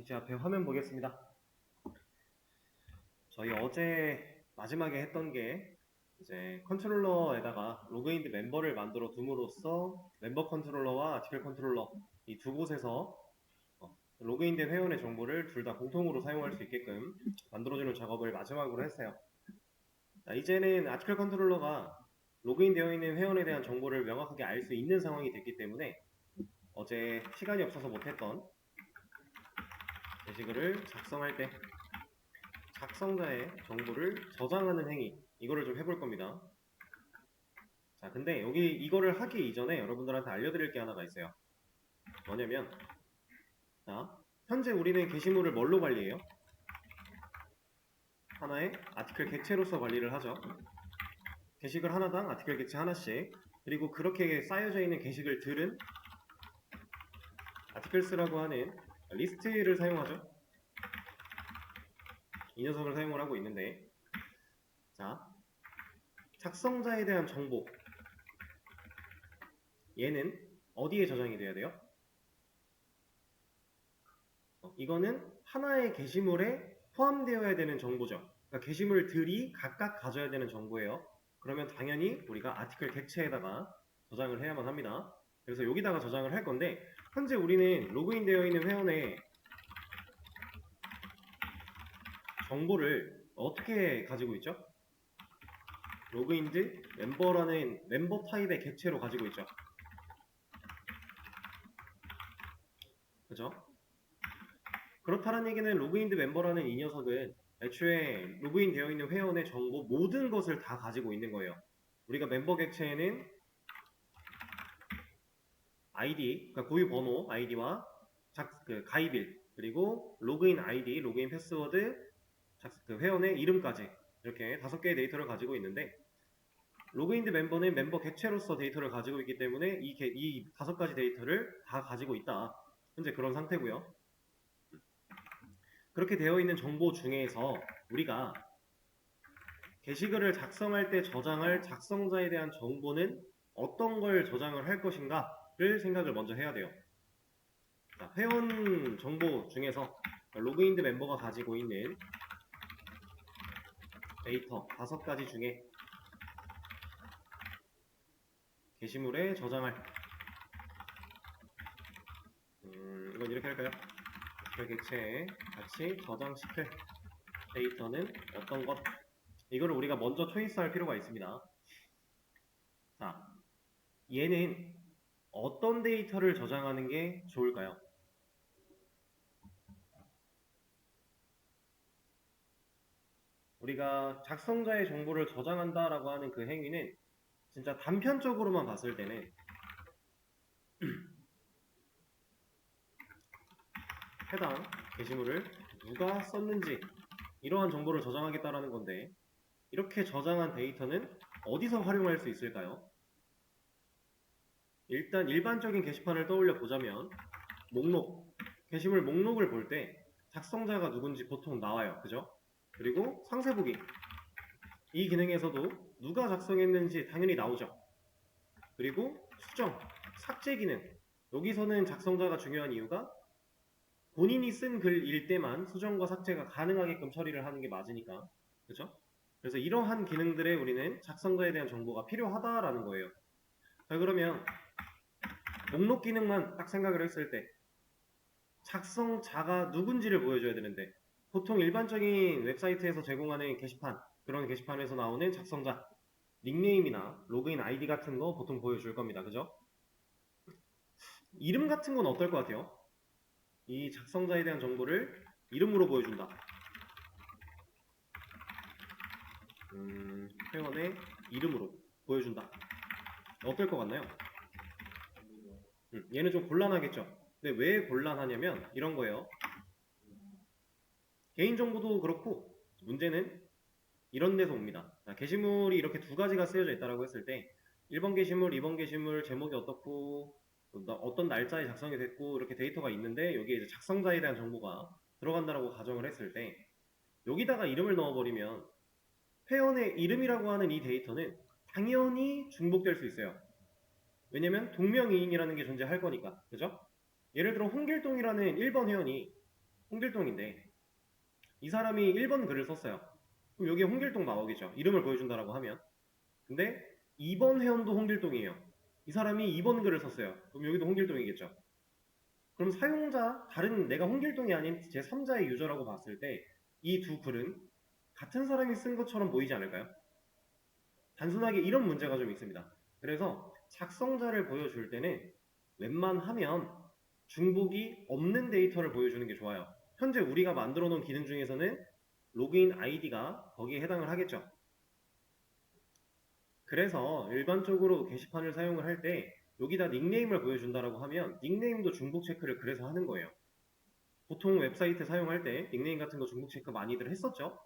이제 앞에 화면 보겠습니다. 저희 어제 마지막에 했던 게 이제 컨트롤러에다가 로그인드 멤버를 만들어 둠으로써 멤버 컨트롤러와 아티클 컨트롤러 이 두 곳에서 로그인된 회원의 정보를 둘 다 공통으로 사용할 수 있게끔 만들어주는 작업을 마지막으로 했어요. 자, 이제는 아티클 컨트롤러가 로그인되어 있는 회원에 대한 정보를 명확하게 알 수 있는 상황이 됐기 때문에 어제 시간이 없어서 못했던 게시글을 작성할 때 작성자의 정보를 저장하는 행위, 이거를 좀 해볼 겁니다. 자, 근데 여기 이거를 하기 이전에 여러분들한테 알려드릴 게 하나가 있어요. 뭐냐면, 자, 현재 우리는 게시물을 뭘로 관리해요? 하나의 아티클 객체로서 관리를 하죠. 게시글 하나당 아티클 객체 하나씩, 그리고 그렇게 쌓여져 있는 게시글들은 아티클스라고 하는 리스트를 사용하죠. 이 녀석을 사용을 하고 있는데, 자, 작성자에 대한 정보, 얘는 어디에 저장이 돼야 돼요? 이거는 하나의 게시물에 포함되어야 되는 정보죠. 그러니까 게시물들이 각각 가져야 되는 정보예요. 그러면 당연히 우리가 아티클 객체에다가 저장을 해야만 합니다. 그래서 여기다가 저장을 할 건데, 현재 우리는 로그인 되어 있는 회원의 정보를 어떻게 가지고 있죠? 로그인드 멤버라는 멤버 타입의 객체로 가지고 있죠. 그죠? 그렇다는 얘기는 로그인드 멤버라는 이 녀석은 애초에 로그인 되어 있는 회원의 정보 모든 것을 다 가지고 있는 거예요. 우리가 멤버 객체에는 아이디, 그러니까 고유 번호 아이디와 가입일, 그리고 로그인 아이디, 로그인 패스워드, 회원의 이름까지 이렇게 5개의 데이터를 가지고 있는데, 로그인드 멤버는 멤버 객체로서 데이터를 가지고 있기 때문에 이 5가지 데이터를 다 가지고 있다. 현재 그런 상태고요. 그렇게 되어 있는 정보 중에서 우리가 게시글을 작성할 때 저장할 작성자에 대한 정보는 어떤 걸 저장을 할 것인가를 생각을 먼저 해야 돼요. 자, 회원 정보 중에서 로그인드 멤버가 가지고 있는 데이터 5가지 중에 게시물에 저장할 이건 이렇게 할까요? 그 객체에 같이 저장시킬 데이터는 어떤 것, 이거를 우리가 먼저 초이스할 필요가 있습니다. 자, 얘는 어떤 데이터를 저장하는 게 좋을까요? 우리가 작성자의 정보를 저장한다라고 하는 그 행위는 진짜 단편적으로만 봤을 때는 해당 게시물을 누가 썼는지 이러한 정보를 저장하겠다라는 건데, 이렇게 저장한 데이터는 어디서 활용할 수 있을까요? 일단 일반적인 게시판을 떠올려 보자면 목록, 게시물 목록을 볼 때 작성자가 누군지 보통 나와요. 그죠? 그리고 상세 보기, 이 기능에서도 누가 작성했는지 당연히 나오죠. 그리고 수정, 삭제 기능, 여기서는 작성자가 중요한 이유가 본인이 쓴 글일 때만 수정과 삭제가 가능하게끔 처리를 하는 게 맞으니까. 그죠? 그래서 이러한 기능들에 우리는 작성자에 대한 정보가 필요하다라는 거예요. 자, 그러면 목록 기능만 딱 생각을 했을 때 작성자가 누군지를 보여줘야 되는데, 보통 일반적인 웹사이트에서 제공하는 게시판, 그런 게시판에서 나오는 작성자 닉네임이나 로그인 아이디 같은 거 보통 보여줄 겁니다. 그죠? 이름 같은 건 어떨 것 같아요? 이 작성자에 대한 정보를 이름으로 보여준다. 회원의 이름으로 보여준다. 어떨 것 같나요? 얘는 좀 곤란하겠죠? 근데 왜 곤란하냐면 이런 거예요. 개인정보도 그렇고 문제는 이런 데서 옵니다. 자, 게시물이 이렇게 두 가지가 쓰여져 있다고 했을 때 1번 게시물, 2번 게시물 제목이 어떻고 어떤 날짜에 작성이 됐고 이렇게 데이터가 있는데, 여기에 이제 작성자에 대한 정보가 들어간다라고 가정을 했을 때 여기다가 이름을 넣어버리면 회원의 이름이라고 하는 이 데이터는 당연히 중복될 수 있어요. 왜냐면 동명이인이라는 게 존재할 거니까. 그죠? 예를 들어 홍길동이라는 1번 회원이 홍길동인데 이 사람이 1번 글을 썼어요. 그럼 여기에 홍길동 나오겠죠. 이름을 보여준다라고 하면. 근데 2번 회원도 홍길동이에요. 이 사람이 2번 글을 썼어요. 그럼 여기도 홍길동이겠죠. 그럼 사용자, 다른 내가 홍길동이 아닌 제3자의 유저라고 봤을 때 이 두 글은 같은 사람이 쓴 것처럼 보이지 않을까요? 단순하게 이런 문제가 좀 있습니다. 그래서 작성자를 보여줄 때는 웬만하면 중복이 없는 데이터를 보여주는 게 좋아요. 현재 우리가 만들어 놓은 기능 중에서는 로그인 아이디가 거기에 해당을 하겠죠. 그래서 일반적으로 게시판을 사용을 할 때 여기다 닉네임을 보여준다라고 하면 닉네임도 중복 체크를 그래서 하는 거예요. 보통 웹사이트 사용할 때 닉네임 같은 거 중복 체크 많이들 했었죠.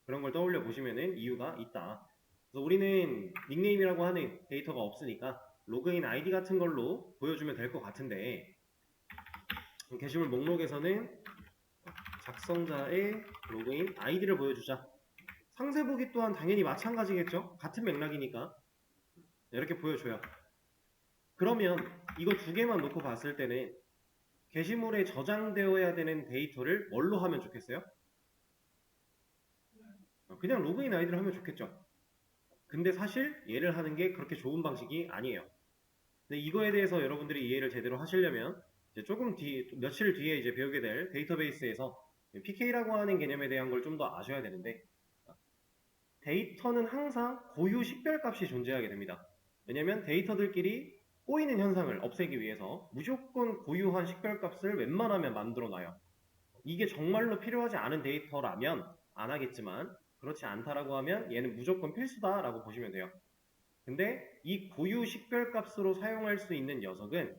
그런 걸 떠올려 보시면은 이유가 있다. 그래서 우리는 닉네임이라고 하는 데이터가 없으니까 로그인 아이디 같은 걸로 보여주면 될 것 같은데 게시물 목록에서는 작성자의 로그인 아이디를 보여주자. 상세 보기 또한 당연히 마찬가지겠죠. 같은 맥락이니까 이렇게 보여줘요. 그러면 이거 두 개만 놓고 봤을 때는 게시물에 저장되어야 되는 데이터를 뭘로 하면 좋겠어요? 그냥 로그인 아이디를 하면 좋겠죠. 근데 사실 얘를 하는 게 그렇게 좋은 방식이 아니에요. 근데 이거에 대해서 여러분들이 이해를 제대로 하시려면 이제 조금 며칠 뒤에 이제 배우게 될 데이터베이스에서 PK라고 하는 개념에 대한 걸 좀 더 아셔야 되는데 데이터는 항상 고유 식별값이 존재하게 됩니다. 왜냐면 데이터들끼리 꼬이는 현상을 없애기 위해서 무조건 고유한 식별값을 웬만하면 만들어 놔요. 이게 정말로 필요하지 않은 데이터라면 안 하겠지만 그렇지 않다라고 하면 얘는 무조건 필수다라고 보시면 돼요. 근데 이 고유 식별값으로 사용할 수 있는 녀석은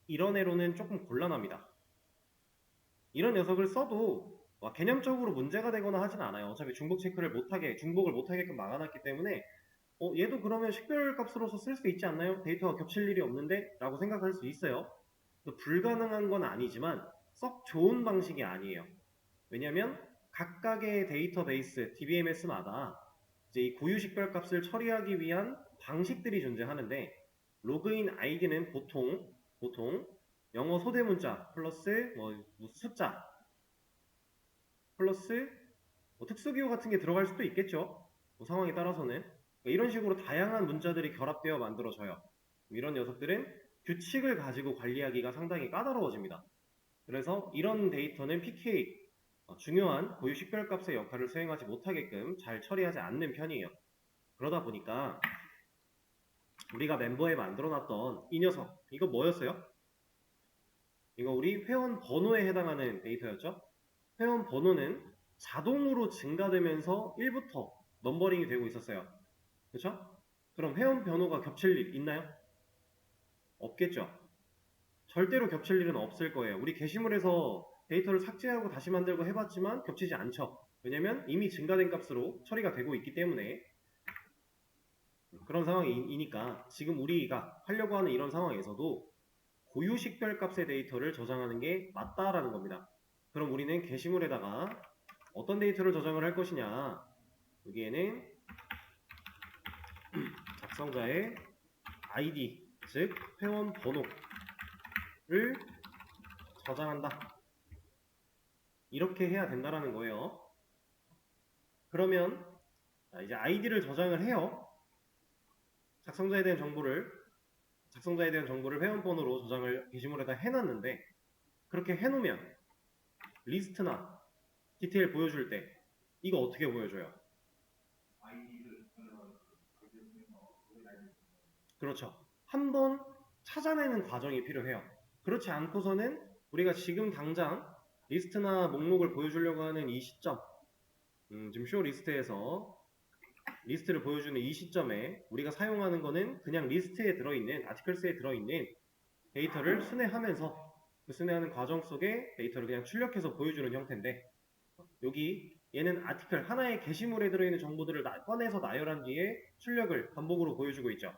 이런 애로는 조금 곤란합니다. 이런 녀석을 써도 개념적으로 문제가 되거나 하진 않아요. 어차피 중복을 못하게끔 막아놨기 때문에 얘도 그러면 식별값으로서 쓸 수 있지 않나요? 데이터가 겹칠 일이 없는데? 라고 생각할 수 있어요. 불가능한 건 아니지만 썩 좋은 방식이 아니에요. 왜냐면 각각의 데이터베이스, DBMS마다 이제 이 고유 식별값을 처리하기 위한 방식들이 존재하는데 로그인 아이디는 보통 영어 소대문자 플러스 숫자 플러스 특수기호 같은 게 들어갈 수도 있겠죠. 상황에 따라서는 이런 식으로 다양한 문자들이 결합되어 만들어져요. 이런 녀석들은 규칙을 가지고 관리하기가 상당히 까다로워집니다. 그래서 이런 데이터는 PK 중요한 고유 식별값의 역할을 수행하지 못하게끔 잘 처리하지 않는 편이에요. 그러다 보니까 우리가 멤버에 만들어놨던 이 녀석 이거 뭐였어요? 이거 우리 회원 번호에 해당하는 데이터였죠? 회원 번호는 자동으로 증가되면서 1부터 넘버링이 되고 있었어요. 그렇죠? 그럼 회원 번호가 겹칠 일 있나요? 없겠죠. 절대로 겹칠 일은 없을 거예요. 우리 게시물에서 데이터를 삭제하고 다시 만들고 해봤지만 겹치지 않죠. 왜냐면 이미 증가된 값으로 처리가 되고 있기 때문에 그런 상황이니까 지금 우리가 하려고 하는 이런 상황에서도 고유 식별값의 데이터를 저장하는 게 맞다라는 겁니다. 그럼 우리는 게시물에다가 어떤 데이터를 저장을 할 것이냐, 여기에는 작성자의 아이디, 즉 회원 번호를 저장한다. 이렇게 해야 된다라는 거예요. 그러면 이제 아이디를 저장을 해요. 작성자에 대한 정보를 회원 번호로 저장을 게시물에다 해놨는데 그렇게 해놓으면 리스트나 디테일 보여줄 때 이거 어떻게 보여줘요? 그렇죠. 한번 찾아내는 과정이 필요해요. 그렇지 않고서는 우리가 지금 당장 리스트나 목록을 보여주려고 하는 이 시점, 지금 쇼 리스트에서 리스트를 보여주는 이 시점에 우리가 사용하는 거는 그냥 리스트에 들어있는, 아티클스에 들어있는 데이터를 순회하면서 그 순회하는 과정 속에 데이터를 그냥 출력해서 보여주는 형태인데 여기 얘는 아티클 하나의 게시물에 들어있는 정보들을 꺼내서 나열한 뒤에 출력을 반복으로 보여주고 있죠.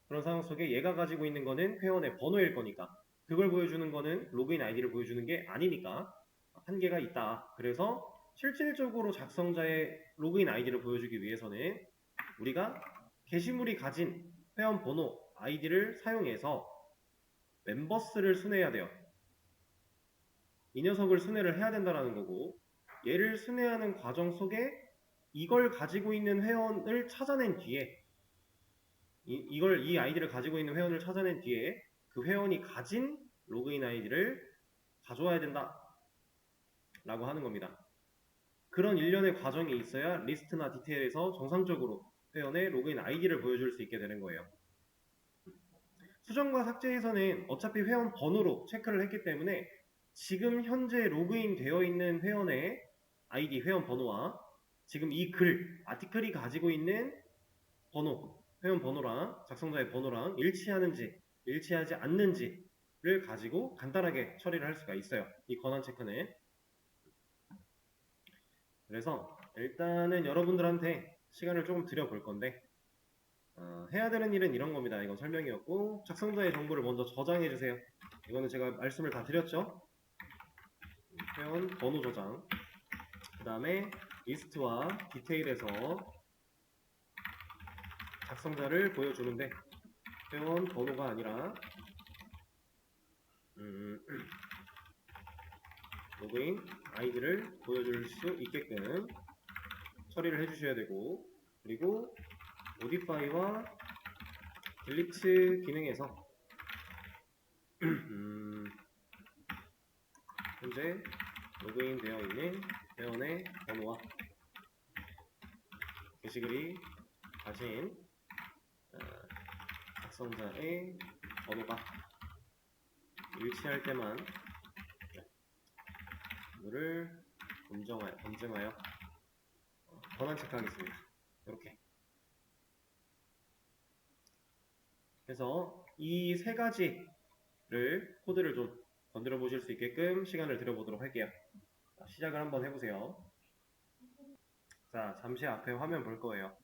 그런 상황 속에 얘가 가지고 있는 거는 회원의 번호일 거니까 그걸 보여주는 거는 로그인 아이디를 보여주는 게 아니니까 한계가 있다. 그래서 실질적으로 작성자의 로그인 아이디를 보여주기 위해서는 우리가 게시물이 가진 회원 번호 아이디를 사용해서 멤버스를 순회해야 돼요. 이 녀석을 순회를 해야 된다라는 거고, 얘를 순회하는 과정 속에 이걸 가지고 있는 회원을 찾아낸 뒤에 이 아이디를 가지고 있는 회원을 찾아낸 뒤에 그 회원이 가진 로그인 아이디를 가져와야 된다 라고 하는 겁니다. 그런 일련의 과정이 있어야 리스트나 디테일에서 정상적으로 회원의 로그인 아이디를 보여줄 수 있게 되는 거예요. 수정과 삭제에서는 어차피 회원 번호로 체크를 했기 때문에 지금 현재 로그인 되어 있는 회원의 아이디 회원 번호와 지금 이 글, 아티클이 가지고 있는 번호, 회원 번호랑 작성자의 번호랑 일치하는지 일치하지 않는지를 가지고 간단하게 처리를 할 수가 있어요. 이 권한 체크는. 그래서 일단은 여러분들한테 시간을 조금 드려볼 건데 해야 되는 일은 이런 겁니다. 이건 설명이었고, 작성자의 정보를 먼저 저장해 주세요. 이거는 제가 말씀을 다 드렸죠. 회원 번호 저장, 그 다음에 리스트와 디테일에서 작성자를 보여주는데 회원 번호가 아니라 로그인 아이디를 보여줄 수 있게끔 처리를 해주셔야 되고, 그리고 모디파이와 딜리트 기능에서 현재 로그인 되어 있는 회원의 번호와 게시글이 가진 작성자의 번호가 일치할 때만 이거를 검증하여 권한 체크하겠습니다. 이렇게. 그래서 이 세 가지를 코드를 좀 건드려 보실 수 있게끔 시간을 드려보도록 할게요. 자, 시작을 한번 해보세요. 자, 잠시 앞에 화면 볼 거예요.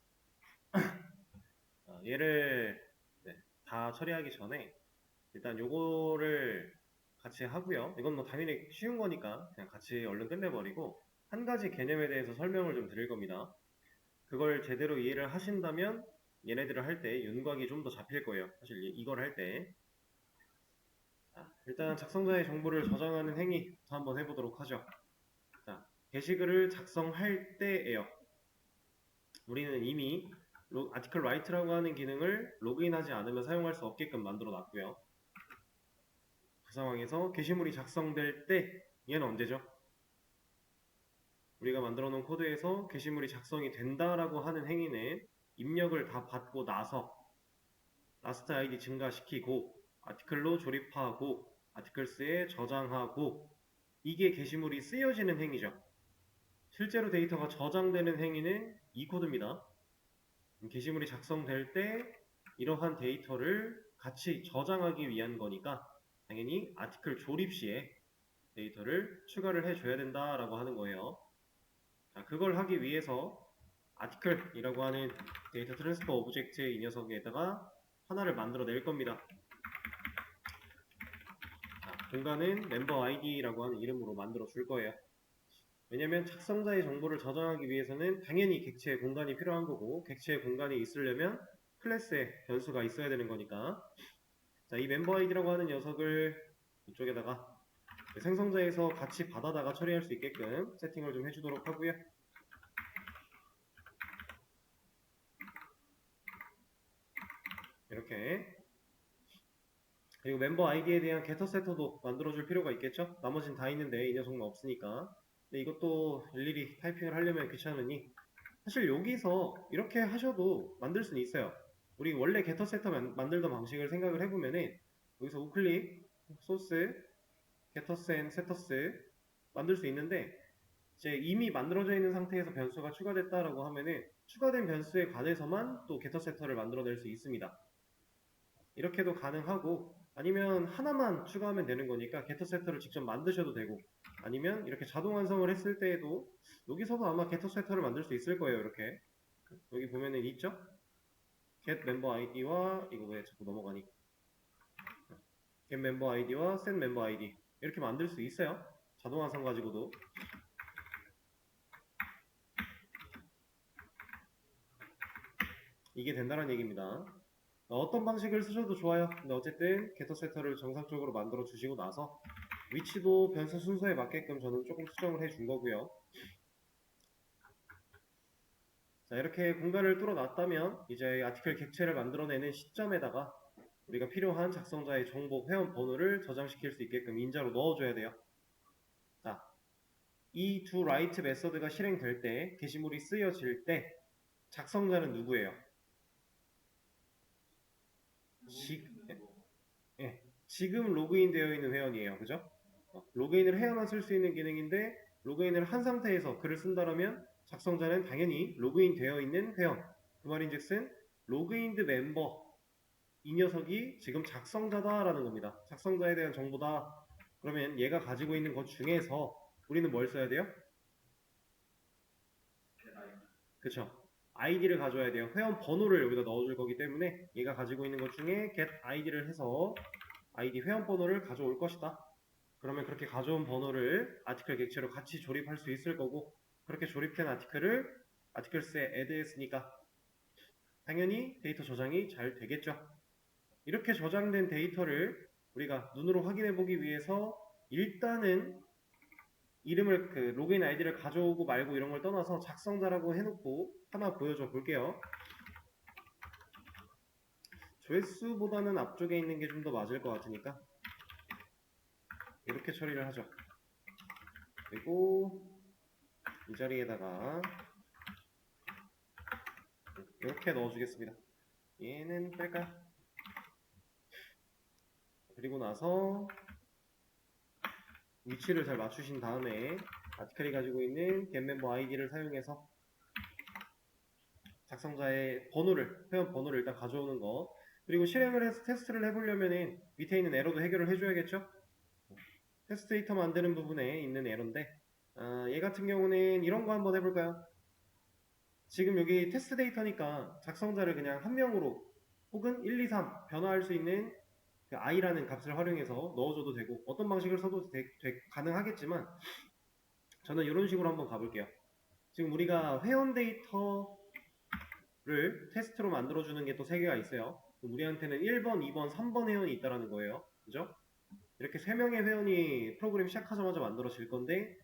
얘를 다 처리하기 전에 일단 요거를 같이 하고요. 이건 뭐 당연히 쉬운 거니까 그냥 같이 얼른 끝내버리고 한 가지 개념에 대해서 설명을 좀 드릴 겁니다. 그걸 제대로 이해를 하신다면 얘네들을 할 때 윤곽이 좀 더 잡힐 거예요. 사실 이걸 할 때. 일단 작성자의 정보를 저장하는 행위부터 한번 해보도록 하죠. 자, 게시글을 작성할 때예요. 우리는 이미 아티클 라이트라고 하는 기능을 로그인하지 않으면 사용할 수 없게끔 만들어 놨고요. 그 상황에서 게시물이 작성될 때 얘는 언제죠? 우리가 만들어 놓은 코드에서 게시물이 작성이 된다라고 하는 행위는 입력을 다 받고 나서 라스트 아이디 증가시키고 아티클로 조립하고 아티클스에 저장하고 이게 게시물이 쓰여지는 행위죠. 실제로 데이터가 저장되는 행위는 이 코드입니다. 게시물이 작성될 때 이러한 데이터를 같이 저장하기 위한 거니까 당연히 아티클 조립 시에 데이터를 추가를 해줘야 된다라고 하는 거예요. 자, 그걸 하기 위해서 아티클이라고 하는 데이터 트랜스퍼 오브젝트 이 녀석에다가 하나를 만들어 낼 겁니다. 자, 공간은 멤버 아이디라고 하는 이름으로 만들어 줄 거예요. 왜냐면 작성자의 정보를 저장하기 위해서는 당연히 객체의 공간이 필요한 거고, 객체의 공간이 있으려면 클래스에 변수가 있어야 되는 거니까. 자, 이 멤버 아이디라고 하는 녀석을 이쪽에다가 생성자에서 같이 받아다가 처리할 수 있게끔 세팅을 좀 해주도록 하고요. 이렇게. 그리고 멤버 아이디에 대한 게터 세터도 만들어줄 필요가 있겠죠? 나머진 다 있는데 이 녀석만 없으니까. 근데 이것도 일일이 타이핑을 하려면 귀찮으니 사실 여기서 이렇게 하셔도 만들 수는 있어요. 우리 원래 게터 세터 만들던 방식을 생각을 해보면은 여기서 우클릭, 소스, 게터센, 세터스 만들 수 있는데 이제 이미 만들어져 있는 상태에서 변수가 추가됐다라고 하면은 추가된 변수에 관해서만 또 게터 세터를 만들어낼 수 있습니다. 이렇게도 가능하고 아니면 하나만 추가하면 되는 거니까 게터 세터를 직접 만드셔도 되고 아니면 이렇게 자동 완성을 했을 때에도 여기서도 아마 게터 세터를 만들 수 있을 거예요. 이렇게 여기 보면은 있죠? get member id와 이거 왜 자꾸 넘어가니? get member id와 set member id 이렇게 만들 수 있어요. 자동 완성 가지고도. 이게 된다는 얘기입니다. 어떤 방식을 쓰셔도 좋아요. 근데 어쨌든 게터 세터를 정상적으로 만들어 주시고 나서 위치도 변수 순서에 맞게끔 저는 조금 수정을 해준 거고요. 자, 이렇게 공간을 뚫어놨다면 이제 아티클 객체를 만들어내는 시점에다가 우리가 필요한 작성자의 정보, 회원 번호를 저장시킬 수 있게끔 인자로 넣어줘야 돼요. 자, 이 두 라이트 메서드가 실행될 때, 게시물이 쓰여질 때 작성자는 누구예요? 지금 로그인 되어 있는 회원이에요. 그죠? 로그인을 해야만 쓸 수 있는 기능인데 로그인을 한 상태에서 글을 쓴다면 작성자는 당연히 로그인 되어 있는 회원. 그 말인즉슨 로그인드 멤버 이 녀석이 지금 작성자다라는 겁니다. 작성자에 대한 정보다. 그러면 얘가 가지고 있는 것 중에서 우리는 뭘 써야 돼요? 그쵸? 아이디를 가져야 돼요. 회원 번호를 여기다 넣어줄 거기 때문에 얘가 가지고 있는 것 중에 get id를 해서 아이디 회원 번호를 가져올 것이다. 그러면 그렇게 가져온 번호를 아티클 객체로 같이 조립할 수 있을 거고, 그렇게 조립된 아티클을 아티클스에 애드했으니까 당연히 데이터 저장이 잘 되겠죠. 이렇게 저장된 데이터를 우리가 눈으로 확인해 보기 위해서 일단은 이름을 로그인 아이디를 가져오고 말고 이런 걸 떠나서 작성자라고 해놓고 하나 보여줘 볼게요. 조회수보다는 앞쪽에 있는 게 좀 더 맞을 것 같으니까 이렇게 처리를 하죠. 그리고 이 자리에다가 이렇게 넣어주겠습니다. 얘는 뺄까요? 그리고 나서 위치를 잘 맞추신 다음에 아티클이 가지고 있는 getMember ID를 사용해서 작성자의 번호를, 회원 번호를 일단 가져오는 거. 그리고 실행을 해서 테스트를 해보려면 밑에 있는 에러도 해결을 해줘야겠죠? 테스트 데이터 만드는 부분에 있는 에러인데 얘 같은 경우는 이런 거 한번 해볼까요? 지금 여기 테스트 데이터니까 작성자를 그냥 한 명으로 혹은 1, 2, 3 변화할 수 있는 그 i라는 값을 활용해서 넣어줘도 되고 어떤 방식을 써도 가능하겠지만 저는 이런 식으로 한번 가볼게요. 지금 우리가 회원 데이터를 테스트로 만들어주는 게 또 3개가 있어요. 우리한테는 1번, 2번, 3번 회원이 있다는 거예요. 그죠? 이렇게 3명의 회원이 프로그램 시작하자마자 만들어질 건데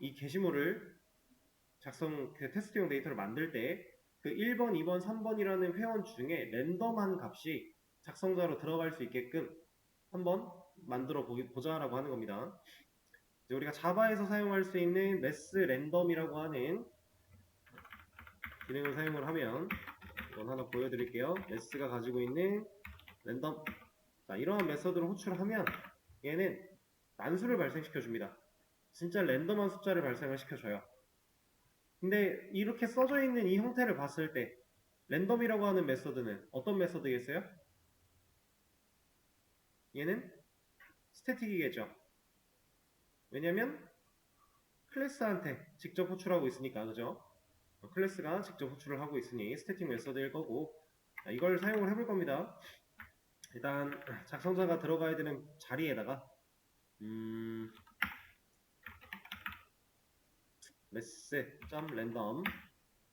이 게시물을 그 테스트용 데이터를 만들 때 그 1번, 2번, 3번이라는 회원 중에 랜덤한 값이 작성자로 들어갈 수 있게끔 한번 만들어 보자라고 하는 겁니다. 이제 우리가 자바에서 사용할 수 있는 매스 랜덤이라고 하는 기능을 사용을 하면 이건 하나 보여드릴게요. 매스가 가지고 있는 랜덤. 자, 이러한 메서드를 호출하면 얘는 난수를 발생시켜 줍니다. 진짜 랜덤한 숫자를 발생을 시켜줘요. 근데 이렇게 써져 있는 이 형태를 봤을 때 랜덤이라고 하는 메서드는 어떤 메서드겠어요? 얘는 스태틱이겠죠. 왜냐면 클래스한테 직접 호출하고 있으니까. 그죠? 클래스가 직접 호출을 하고 있으니 스태틱 메서드일 거고, 이걸 사용을 해볼 겁니다. 일단 작성자가 들어가야 되는 자리에다가 mass.random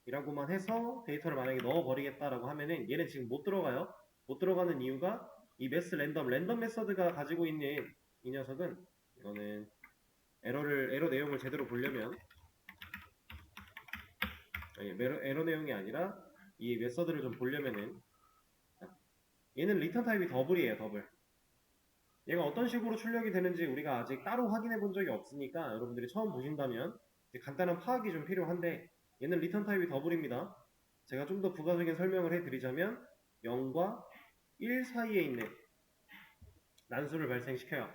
이라고만 해서 데이터를 만약에 넣어버리겠다라고 하면은 얘는 지금 못 들어가요. 못 들어가는 이유가 이 mass 랜덤 메서드가 가지고 있는 이 녀석은, 이거는 에러 내용을 제대로 보려면, 아니, 에러 내용이 아니라 이 메서드를 좀 보려면은 얘는 리턴 타입이 더블이에요. 더블. 얘가 어떤 식으로 출력이 되는지 우리가 아직 따로 확인해 본 적이 없으니까 여러분들이 처음 보신다면 간단한 파악이 좀 필요한데, 얘는 리턴 타입이 더블입니다. 제가 좀 더 부가적인 설명을 해드리자면 0과 1 사이에 있는 난수를 발생시켜요.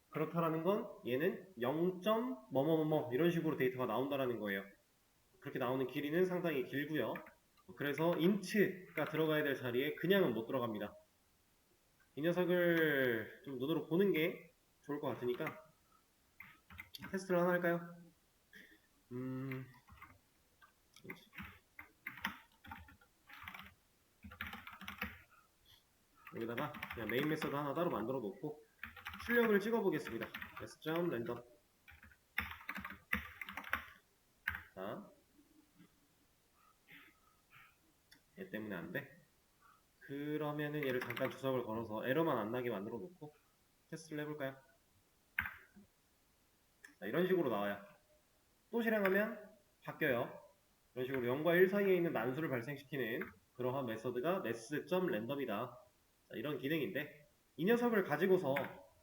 그렇다라는 건 얘는 0. 뭐뭐뭐뭐 이런 식으로 데이터가 나온다라는 거예요. 그렇게 나오는 길이는 상당히 길고요. 그래서 int가 들어가야 될 자리에 그냥은 못 들어갑니다. 이 녀석을 좀 눈으로 보는 게 좋을 것 같으니까 테스트를 하나 할까요? 여기다가 그냥 메인 메서드 하나 따로 만들어 놓고 출력을 찍어 보겠습니다. s.random. 자, 얘 때문에 안 돼. 그러면은 얘를 잠깐 주석을 걸어서 에러만 안 나게 만들어 놓고 테스트를 해볼까요? 자, 이런 식으로 나와요. 또 실행하면 바뀌어요. 이런 식으로 0과 1 사이에 있는 난수를 발생시키는 그러한 메서드가 mass.random이다. 자, 이런 기능인데 이 녀석을 가지고서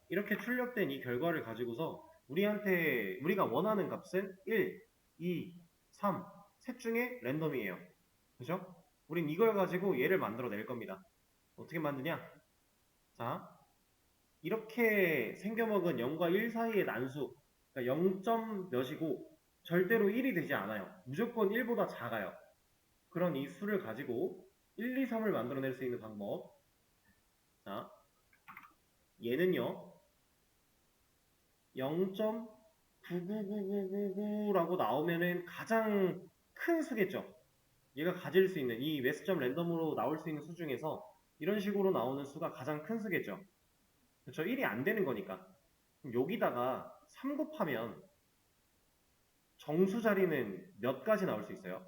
이렇게 출력된 이 결과를 가지고서 우리가 원하는 값은 1, 2, 3, 셋 중에 랜덤이에요. 그죠? 우린 이걸 가지고 얘를 만들어낼 겁니다. 어떻게 만드냐? 자, 이렇게 생겨먹은 0과 1 사이의 난수, 그러니까 0점 몇이고 절대로 1이 되지 않아요. 무조건 1보다 작아요. 그런 이 수를 가지고 1, 2, 3을 만들어낼 수 있는 방법. 자, 얘는요 0.999999라고 나오면은 가장 큰 수겠죠. 얘가 가질 수 있는 이 매스점 랜덤으로 나올 수 있는 수 중에서 이런 식으로 나오는 수가 가장 큰 수겠죠. 그렇죠? 1이 안 되는 거니까. 그럼 여기다가 3 곱하면 정수 자리는 몇 가지 나올 수 있어요?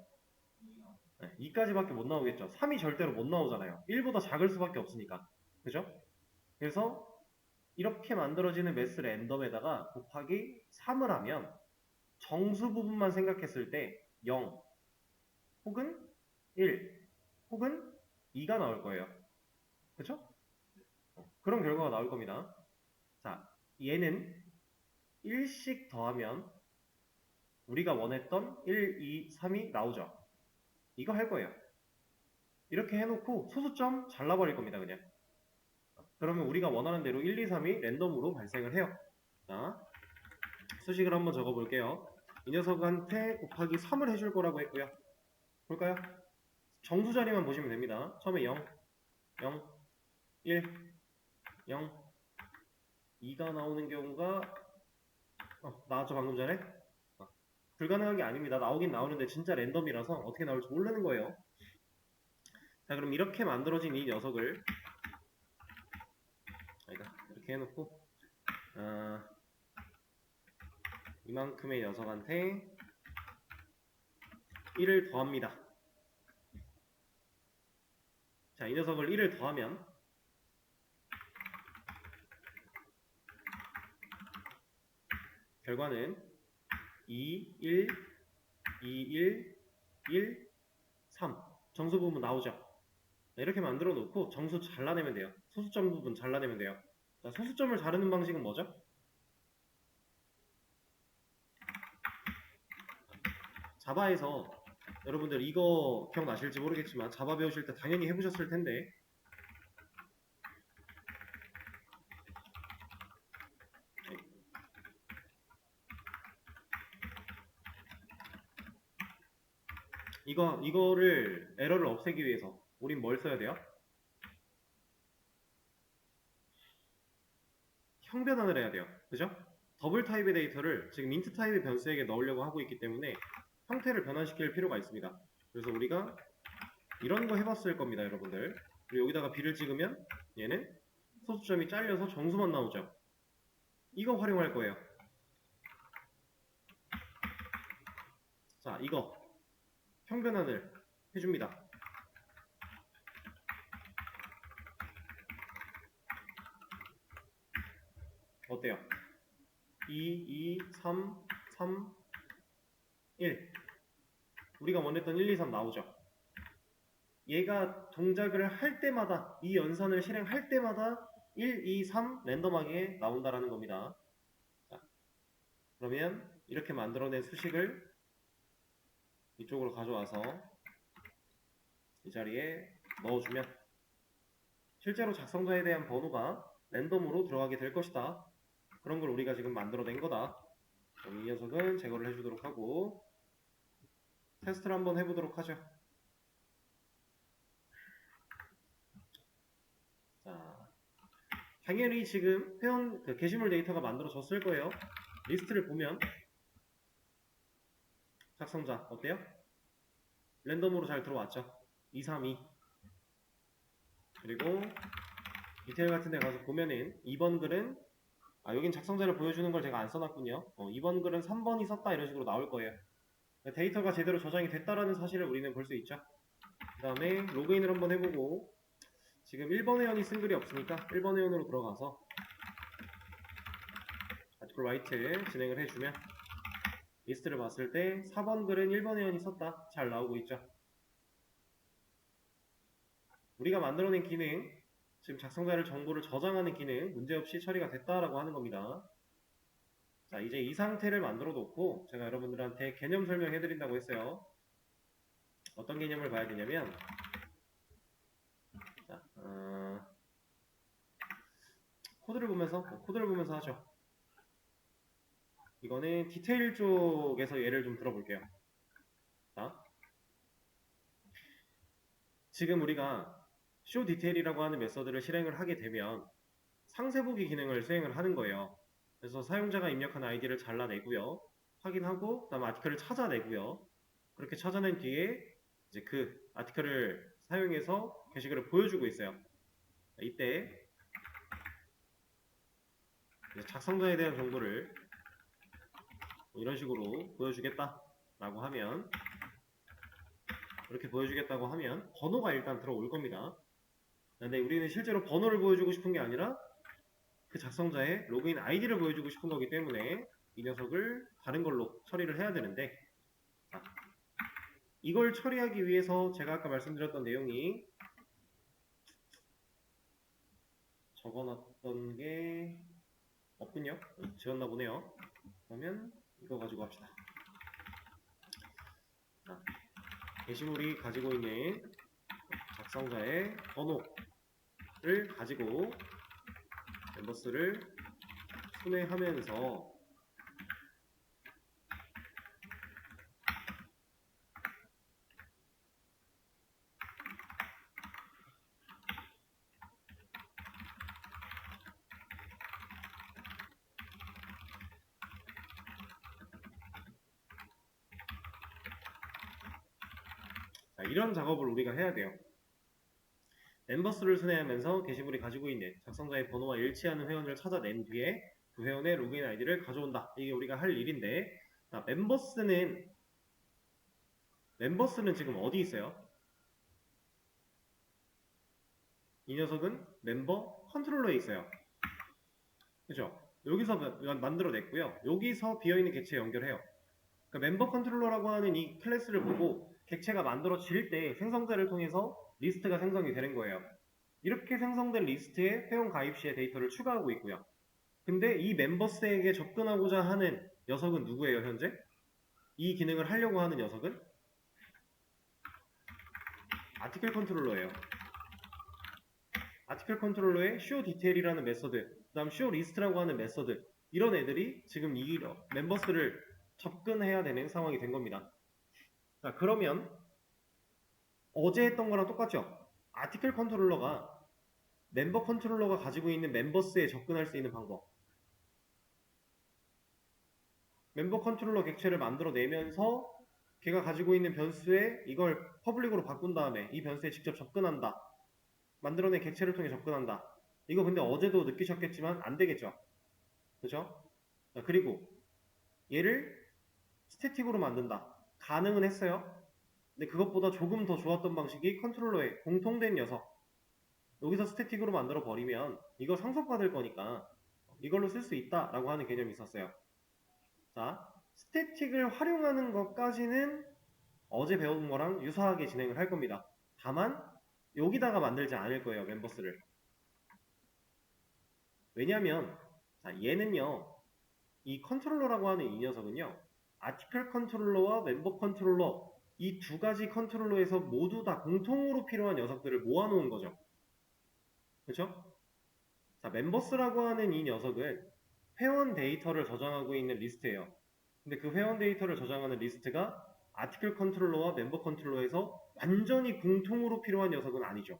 네, 2까지밖에 못 나오겠죠. 3이 절대로 못 나오잖아요. 1보다 작을 수밖에 없으니까. 그죠? 그래서 이렇게 만들어지는 매스 랜덤에다가 곱하기 3을 하면 정수 부분만 생각했을 때 0 혹은 1 혹은 2가 나올 거예요. 그쵸? 그런 결과가 나올 겁니다. 자, 얘는 1씩 더하면 우리가 원했던 1, 2, 3이 나오죠. 이거 할 거예요. 이렇게 해놓고 소수점 잘라버릴 겁니다. 그냥. 그러면 우리가 원하는 대로 1, 2, 3이 랜덤으로 발생을 해요. 자, 수식을 한번 적어볼게요. 이 녀석한테 곱하기 3을 해줄 거라고 했고요. 볼까요? 정수 자리만 보시면 됩니다. 처음에 0, 0, 1, 0, 2가 나오는 경우가 나왔죠 방금 전에? 불가능한 게 아닙니다. 나오긴 나오는데 진짜 랜덤이라서 어떻게 나올지 모르는 거예요. 자, 그럼 이렇게 만들어진 이 녀석을 이렇게 해놓고 이만큼의 녀석한테 1을 더합니다. 자, 이 녀석을 1을 더하면 결과는 2, 1, 2, 1, 1, 3 정수 부분 나오죠. 이렇게 만들어 놓고 정수 잘라내면 돼요. 소수점 부분 잘라내면 돼요. 자, 소수점을 자르는 방식은 뭐죠? 자바에서 여러분들 이거 기억나실지 모르겠지만 자바 배우실 때 당연히 해보셨을 텐데 이거를 에러를 없애기 위해서 우린 뭘 써야 돼요? 형변환을 해야 돼요. 그죠? 더블 타입의 데이터를 지금 인트 타입의 변수에게 넣으려고 하고 있기 때문에 형태를 변환시킬 필요가 있습니다. 그래서 우리가 이런 거 해봤을 겁니다, 여러분들. 그리고 여기다가 B를 찍으면 얘는 소수점이 잘려서 정수만 나오죠. 이거 활용할 거예요. 자, 이거 형변환을 해줍니다. 어때요? 2, 2, 3, 3, 1 우리가 원했던 1, 2, 3 나오죠. 얘가 동작을 할 때마다 이 연산을 실행할 때마다 1, 2, 3 랜덤하게 나온다라는 겁니다. 자, 그러면 이렇게 만들어낸 수식을 이쪽으로 가져와서 이 자리에 넣어주면 실제로 작성자에 대한 번호가 랜덤으로 들어가게 될 것이다. 그런 걸 우리가 지금 만들어낸 거다. 그럼 이 녀석은 제거를 해주도록 하고 테스트를 한번 해보도록 하죠. 자, 당연히 지금 회원 게시물 데이터가 만들어졌을 거예요. 리스트를 보면 작성자 어때요? 랜덤으로 잘 들어왔죠. 2, 3, 2 그리고 디테일 같은 데 가서 보면은 2번 글은 여긴 작성자를 보여주는 걸 제가 안 써놨군요. 2번 글은 3번이 썼다 이런 식으로 나올 거예요. 데이터가 제대로 저장이 됐다라는 사실을 우리는 볼 수 있죠. 그 다음에 로그인을 한번 해보고 지금 1번 회원이 쓴 글이 없으니까 1번 회원으로 들어가서 left, right 진행을 해주면 리스트를 봤을 때 4번 글은 1번 회원이 썼다. 잘 나오고 있죠. 우리가 만들어낸 기능, 지금 작성자를 정보를 저장하는 기능 문제없이 처리가 됐다라고 하는 겁니다. 자, 이제 이 상태를 만들어 놓고 제가 여러분들한테 개념 설명해 드린다고 했어요. 어떤 개념을 봐야 되냐면, 자, 코드를 보면서 하죠. 이거는 디테일 쪽에서 예를 좀 들어볼게요. 자, 지금 우리가 show detail이라고 하는 메서드를 실행을 하게 되면 상세보기 기능을 수행을 하는 거예요. 그래서 사용자가 입력한 아이디를 잘라내고요. 확인하고 그다음 아티클을 찾아내고요. 그렇게 찾아낸 뒤에 이제 그 아티클을 사용해서 게시글을 보여주고 있어요. 이때 작성자에 대한 정보를 이런 식으로 보여주겠다라고 하면, 이렇게 보여주겠다고 하면 번호가 일단 들어올 겁니다. 근데 우리는 실제로 번호를 보여주고 싶은 게 아니라 그 작성자의 로그인 아이디를 보여주고 싶은 거기 때문에 이 녀석을 다른 걸로 처리를 해야 되는데, 자, 이걸 처리하기 위해서 제가 아까 말씀드렸던 내용이 적어놨던 게 없군요. 지웠나 보네요. 그러면 이거 가지고 합시다. 자, 게시물이 가지고 있는 작성자의 번호를 가지고 멤버스를 순회하면서 자, 이런 작업을 우리가 해야 돼요. 멤버스를 순회하면서 게시물이 가지고 있는 작성자의 번호와 일치하는 회원을 찾아낸 뒤에 그 회원의 로그인 아이디를 가져온다. 이게 우리가 할 일인데, 자, 멤버스는 지금 어디 있어요? 이 녀석은 멤버 컨트롤러에 있어요. 그죠? 여기서 만들어냈고요. 여기서 비어있는 객체에 연결해요. 그러니까 멤버 컨트롤러라고 하는 이 클래스를 보고 객체가 만들어질 때 생성자를 통해서 리스트가 생성이 되는 거예요. 이렇게 생성된 리스트에 회원 가입 시의 데이터를 추가하고 있고요. 근데 이 멤버스에게 접근하고자 하는 녀석은 누구예요, 현재? 이 기능을 하려고 하는 녀석은 아티클 컨트롤러예요. 아티클 컨트롤러의 show detail이라는 메서드, 그 다음 show list라고 하는 메서드, 이런 애들이 지금 이 멤버스를 접근해야 되는 상황이 된 겁니다. 자, 그러면 어제 했던 거랑 똑같죠? 아티클 컨트롤러가 멤버 컨트롤러가 가지고 있는 멤버스에 접근할 수 있는 방법, 멤버 컨트롤러 객체를 만들어내면서 걔가 가지고 있는 변수에 이걸 퍼블릭으로 바꾼 다음에 이 변수에 직접 접근한다, 만들어낸 객체를 통해 접근한다. 이거 근데 어제도 느끼셨겠지만 안 되겠죠? 그죠? 그리고 얘를 스태틱으로 만든다. 가능은 했어요. 근데 그것보다 조금 더 좋았던 방식이 컨트롤러의 공통된 녀석, 여기서 스태틱으로 만들어 버리면 이거 상속받을 거니까 이걸로 쓸 수 있다라고 하는 개념이 있었어요. 자, 스태틱을 활용하는 것까지는 어제 배운 거랑 유사하게 진행을 할 겁니다. 다만 여기다가 만들지 않을 거예요, 멤버스를. 왜냐면 자, 얘는요, 이 컨트롤러라고 하는 이 녀석은요, 아티클 컨트롤러와 멤버 컨트롤러, 이 두 가지 컨트롤러에서 모두 다 공통으로 필요한 녀석들을 모아놓은 거죠. 그렇죠? 자, 멤버스라고 하는 이 녀석은 회원 데이터를 저장하고 있는 리스트예요. 근데 그 회원 데이터를 저장하는 리스트가 아티클 컨트롤러와 멤버 컨트롤러에서 완전히 공통으로 필요한 녀석은 아니죠.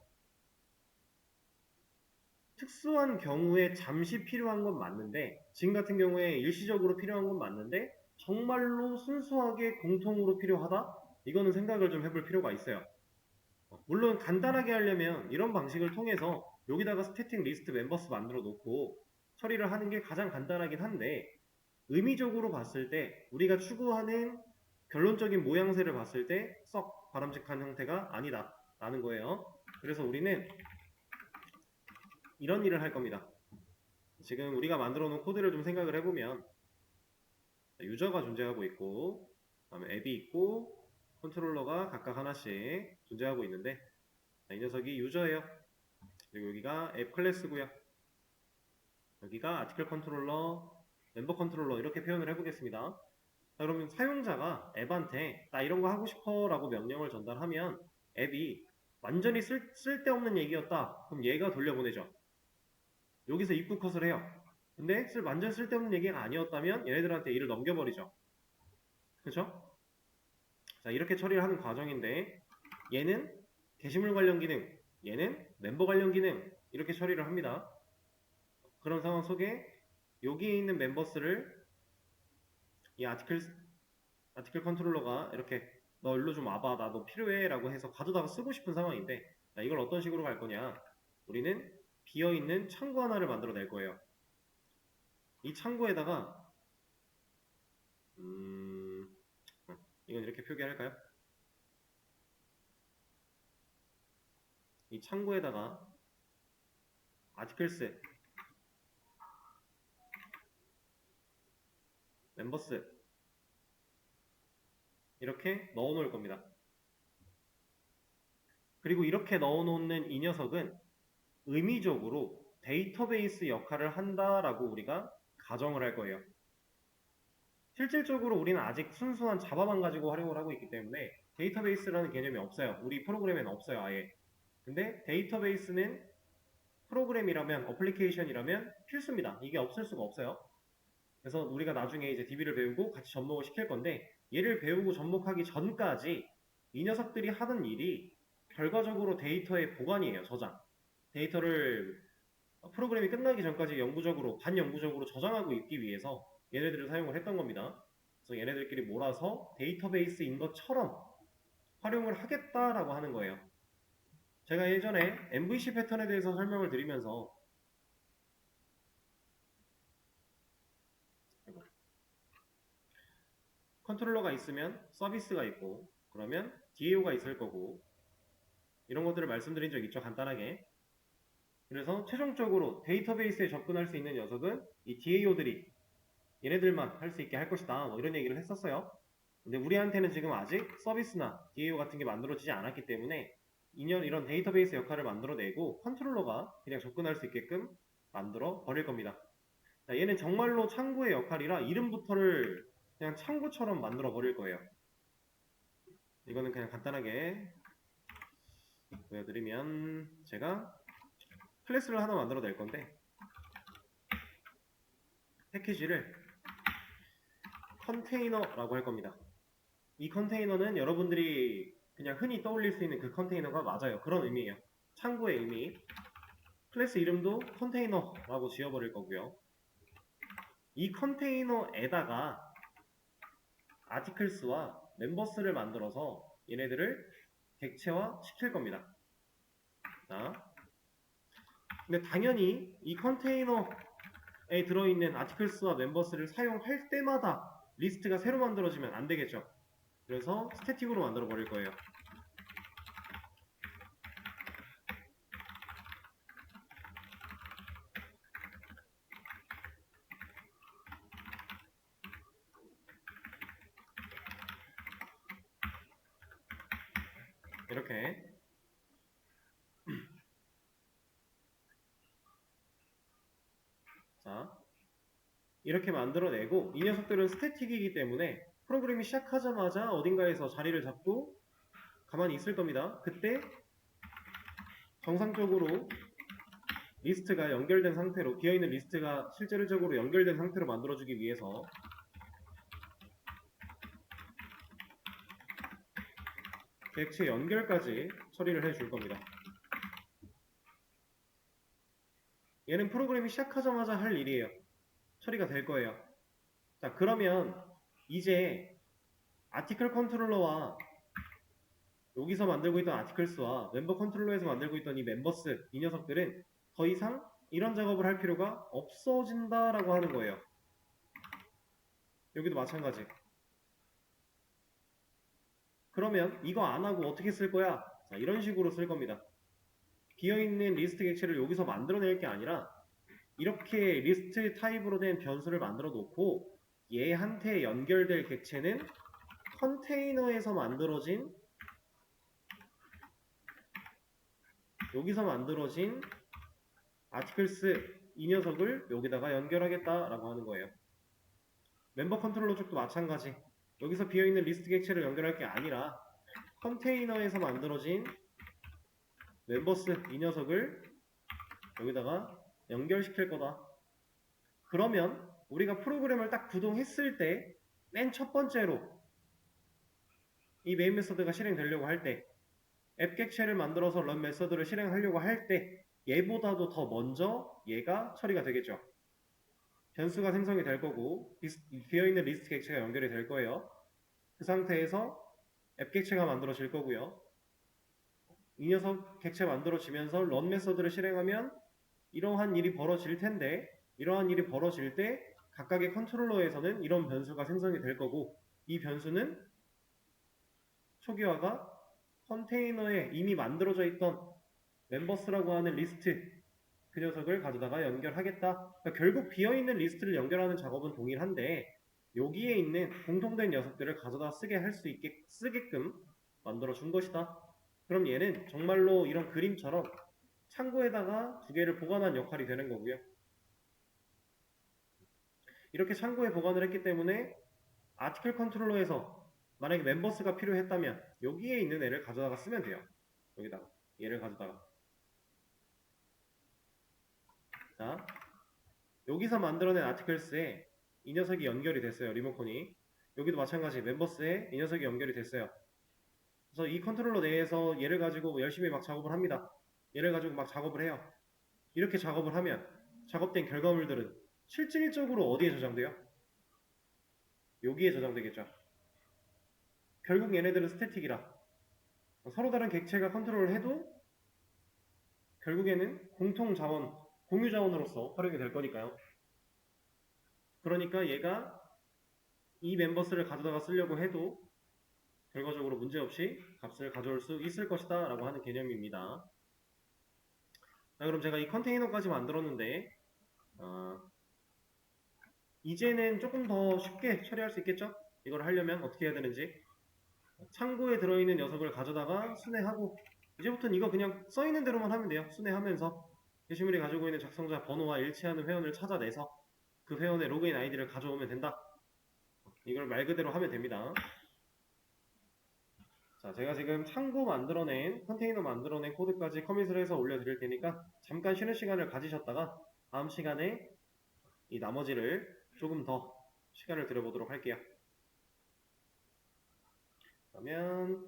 특수한 경우에 잠시 필요한 건 맞는데, 지금 같은 경우에 일시적으로 필요한 건 맞는데 정말로 순수하게 공통으로 필요하다? 이거는 생각을 좀 해볼 필요가 있어요. 물론 간단하게 하려면 이런 방식을 통해서 여기다가 스태틱 리스트 멤버스 만들어 놓고 처리를 하는 게 가장 간단하긴 한데, 의미적으로 봤을 때 우리가 추구하는 결론적인 모양새를 봤을 때 썩 바람직한 형태가 아니다 라는 거예요. 그래서 우리는 이런 일을 할 겁니다. 지금 우리가 만들어 놓은 코드를 좀 생각을 해보면 유저가 존재하고 있고 그다음에 앱이 있고 컨트롤러가 각각 하나씩 존재하고 있는데 이 녀석이 유저예요. 그리고 여기가 앱 클래스고요. 여기가 아티클 컨트롤러, 멤버 컨트롤러 이렇게 표현을 해보겠습니다. 자, 그러면 사용자가 앱한테 나 이런 거 하고 싶어 라고 명령을 전달하면 앱이 완전히 쓸데없는 얘기였다. 그럼 얘가 돌려보내죠. 여기서 입구 컷을 해요. 근데 완전 쓸데없는 얘기가 아니었다면 얘네들한테 일을 넘겨버리죠. 그쵸? 자, 이렇게 처리를 하는 과정인데 얘는 게시물 관련 기능, 얘는 멤버 관련 기능 이렇게 처리를 합니다. 그런 상황 속에 여기에 있는 멤버스를 이 아티클 컨트롤러가 이렇게 너 일로 좀 와봐 나 너 필요해 라고 해서 가져다가 쓰고 싶은 상황인데 자, 이걸 어떤 식으로 갈 거냐 우리는 비어있는 창구 하나를 만들어 낼 거예요. 이 창구에다가 이건 이렇게 표기할까요? 이 창구에다가 아티클스 멤버스 이렇게 넣어 놓을 겁니다. 그리고 이렇게 넣어 놓는 이 녀석은 의미적으로 데이터베이스 역할을 한다라고 우리가 가정을 할 거예요. 실질적으로 우리는 아직 순수한 자바만 가지고 활용을 하고 있기 때문에 데이터베이스라는 개념이 없어요. 우리 프로그램에는 없어요, 아예. 근데 데이터베이스는 프로그램이라면, 어플리케이션이라면 필수입니다. 이게 없을 수가 없어요. 그래서 우리가 나중에 이제 DB를 배우고 같이 접목을 시킬 건데 얘를 배우고 접목하기 전까지 이 녀석들이 하는 일이 결과적으로 데이터의 보관이에요. 저장. 데이터를 프로그램이 끝나기 전까지 영구적으로, 반영구적으로 저장하고 있기 위해서 얘네들을 사용을 했던 겁니다. 그래서 얘네들끼리 몰아서 데이터베이스인 것처럼 활용을 하겠다라고 하는 거예요. 제가 예전에 MVC 패턴에 대해서 설명을 드리면서 컨트롤러가 있으면 서비스가 있고 그러면 DAO가 있을 거고 이런 것들을 말씀드린 적 있죠, 간단하게. 그래서 최종적으로 데이터베이스에 접근할 수 있는 녀석은 이 DAO들이 얘네들만 할 수 있게 할 것이다 뭐 이런 얘기를 했었어요. 근데 우리한테는 지금 아직 서비스나 DAO 같은 게 만들어지지 않았기 때문에 이런 데이터베이스 역할을 만들어내고 컨트롤러가 그냥 접근할 수 있게끔 만들어 버릴 겁니다. 자, 얘는 정말로 창구의 역할이라 이름부터를 그냥 창구처럼 만들어 버릴 거예요. 이거는 그냥 간단하게 보여드리면 제가 클래스를 하나 만들어 낼 건데 패키지를 컨테이너라고 할 겁니다. 이 컨테이너는 여러분들이 그냥 흔히 떠올릴 수 있는 그 컨테이너가 맞아요. 그런 의미예요. 창구의 의미. 클래스 이름도 컨테이너라고 지어버릴 거고요. 이 컨테이너에다가 아티클스와 멤버스를 만들어서 얘네들을 객체화 시킬 겁니다. 자, 근데 당연히 이 컨테이너에 들어있는 아티클스와 멤버스를 사용할 때마다 리스트가 새로 만들어지면 안 되겠죠. 그래서 스태틱으로 만들어 버릴 거예요. 이렇게. 자, 이렇게 만들어내고 이 녀석들은 스태틱이기 때문에 프로그램이 시작하자마자 어딘가에서 자리를 잡고 가만히 있을 겁니다. 그때 정상적으로 리스트가 연결된 상태로, 비어있는 리스트가 실질적으로 연결된 상태로 만들어주기 위해서 객체 연결까지 처리를 해줄 겁니다. 얘는 프로그램이 시작하자마자 할 일이에요. 처리가 될 거예요. 자, 그러면 이제 아티클 컨트롤러와 여기서 만들고 있던 아티클스와 멤버 컨트롤러에서 만들고 있던 이 멤버스, 이 녀석들은 더 이상 이런 작업을 할 필요가 없어진다라고 하는 거예요. 여기도 마찬가지. 그러면 이거 안 하고 어떻게 쓸 거야? 자, 이런 식으로 쓸 겁니다. 비어있는 리스트 객체를 여기서 만들어낼 게 아니라 이렇게 리스트 타입으로 된 변수를 만들어 놓고 얘한테 연결될 객체는 컨테이너에서 만들어진 여기서 만들어진 아티클스 이 녀석을 여기다가 연결하겠다라고 하는 거예요. 멤버 컨트롤러 쪽도 마찬가지. 여기서 비어있는 리스트 객체를 연결할 게 아니라 컨테이너에서 만들어진 멤버스 이 녀석을 여기다가 연결시킬 거다. 그러면 우리가 프로그램을 딱 구동했을 때 맨 첫 번째로 이 메인 메서드가 실행되려고 할 때 앱 객체를 만들어서 런 메서드를 실행하려고 할 때 얘보다도 더 먼저 얘가 처리가 되겠죠. 변수가 생성이 될 거고 비어있는 리스트 객체가 연결이 될 거예요. 그 상태에서 앱 객체가 만들어질 거고요. 이 녀석 객체 만들어지면서 런 메서드를 실행하면 이러한 일이 벌어질 텐데 이러한 일이 벌어질 때 각각의 컨트롤러에서는 이런 변수가 생성이 될 거고 이 변수는 초기화가 컨테이너에 이미 만들어져 있던 멤버스라고 하는 리스트 그 녀석을 가져다가 연결하겠다. 그러니까 결국 비어있는 리스트를 연결하는 작업은 동일한데 여기에 있는 공통된 녀석들을 가져다 쓰게 할 수 있게 쓰게끔 만들어 준 것이다. 그럼 얘는 정말로 이런 그림처럼 창구에다가 두 개를 보관한 역할이 되는 거고요. 이렇게 창구에 보관을 했기 때문에 아티클 컨트롤러에서 만약에 멤버스가 필요했다면 여기에 있는 애를 가져다가 쓰면 돼요. 여기다가 얘를 가져다가 자 여기서 만들어낸 아티클스에 이 녀석이 연결이 됐어요. 리모컨이 여기도 마찬가지 멤버스에 이 녀석이 연결이 됐어요. 그래서 이 컨트롤러 내에서 얘를 가지고 열심히 막 작업을 합니다. 얘를 가지고 막 작업을 해요. 이렇게 작업을 하면 작업된 결과물들은 실질적으로 어디에 저장돼요? 여기에 저장되겠죠. 결국 얘네들은 스태틱이라 서로 다른 객체가 컨트롤을 해도 결국에는 공통 자원, 공유 자원으로서 활용이 될 거니까요. 그러니까 얘가 이 멤버스를 가져다가 쓰려고 해도 결과적으로 문제없이 값을 가져올 수 있을 것이다 라고 하는 개념입니다. 자, 그럼 제가 이 컨테이너까지 만들었는데 이제는 조금 더 쉽게 처리할 수 있겠죠? 이걸 하려면 어떻게 해야 되는지 창구에 들어있는 녀석을 가져다가 순회하고 이제부터는 이거 그냥 써있는 대로만 하면 돼요. 순회하면서 게시물이 가지고 있는 작성자 번호와 일치하는 회원을 찾아내서 그 회원의 로그인 아이디를 가져오면 된다. 이걸 말 그대로 하면 됩니다. 자, 제가 지금 창구 만들어낸 컨테이너 만들어낸 코드까지 커밋을 해서 올려드릴 테니까 잠깐 쉬는 시간을 가지셨다가 다음 시간에 이 나머지를 조금 더 시간을 들여보도록 할게요. 그러면